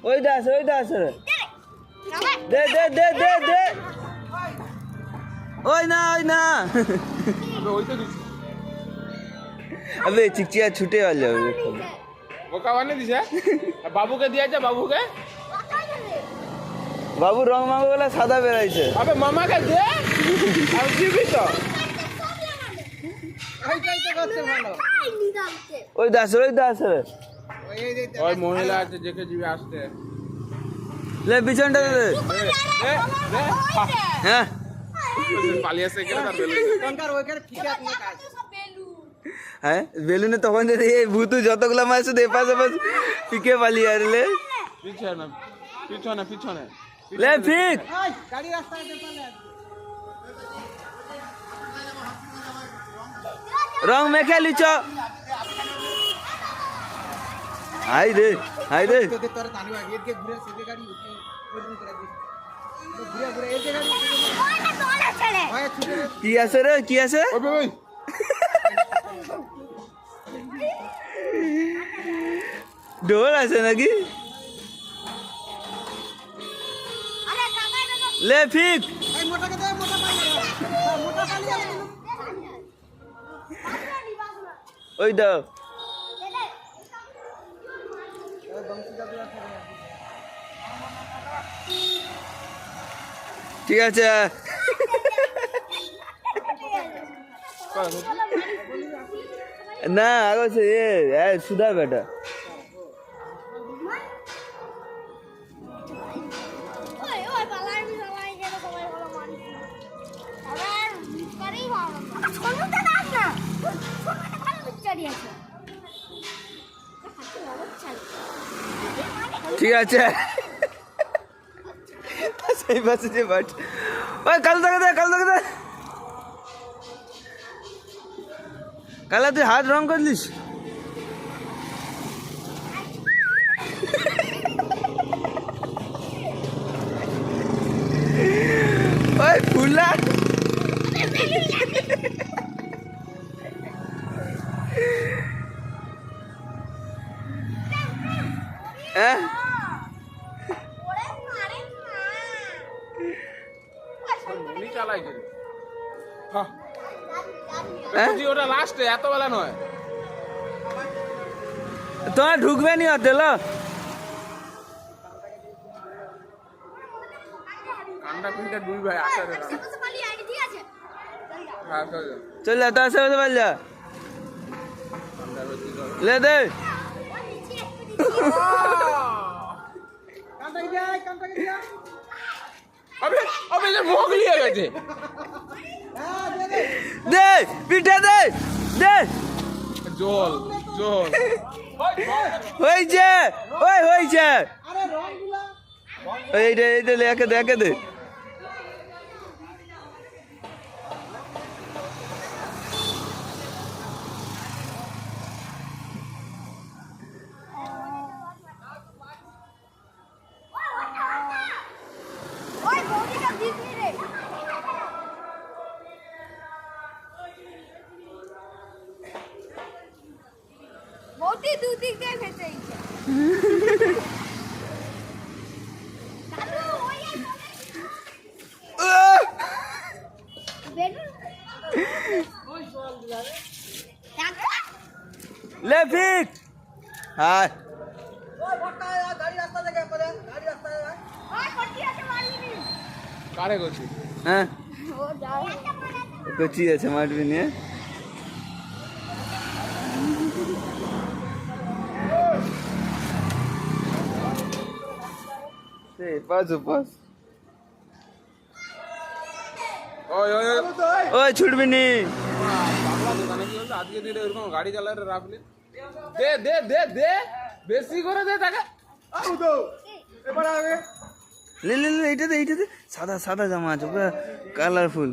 ওই দাস দে দে দে দে দে ওই না अबे चिकचिया छूटे वाले वो कवाने दिशा बाबू के दिया जा बाबू रंग मांगो वाला सादा बेराइছে अबे मामा के दे আর দিবি তো ওই দাস ওই মহিলা আছে দেখে জিবি আসতে লে পিছনটা দে হ্যাঁ পালিয়েছে কেন তার বেলুন কোনকার ওইখানে ফিকাত না কাজ হ্যাঁ বেলুনে তখন যে এই ভূতু যতগুলা মাছ শুধু এপাশে পিকে পালি আর লে পিছনে লে ফিক গাড়ি রাস্তায় দেখালে রং মেখে লিচ হাই রে তোদের তোর তানিবা এদিকে ঘুরে সেদিকে গাড়ি ওরকম করে দিস ঘুরে এদিকে গাড়ি ওইটা তোলা ছেড়ে ওই ছুটে কি আছে ওই ঢোল আছে নাকি লে ফিক এই মোটাকে দে মোটা পালি ওই দাও ঠিক আছে না আগে সে সুধা বেটা ঠিক আছে সেই পাশে যে বাট ওই কাল থেকে দে কালা তুই হাত রং করলিস ওই ফুলা হ্যাঁ মনি চালাই করে হ্যাঁ ওটা লাস্টে এত বেলা নয় তোমার ঢুকবে নি হোটেল কান্ডা পিন্ডা দুই ভাই আসে চল যা আসে বল যা ले दे अबे अबे ये भोग लिया गए दे पीठे दे दे জল হইছে হইছে আরে রংগুলা এইটা দেখে দে ले फिक हाय ওই ভট্টা গাড়ি রাস্তা থেকে গাড়ি রাস্তায় ওই কটি আছে মারলিনি কারে গছি হ্যাঁ ও যাও কচি আছে মারবি নিয়ে পাস ওই ছুটবি নি বাংলা দোকানে কি হলো আজকে দিনে এরকম গাড়ি চালায় রাখলি দে বেশি করে দে টাকা আউ তো এবার আগে ले এইটাতে সাদা জামা আছে পুরো কালারফুল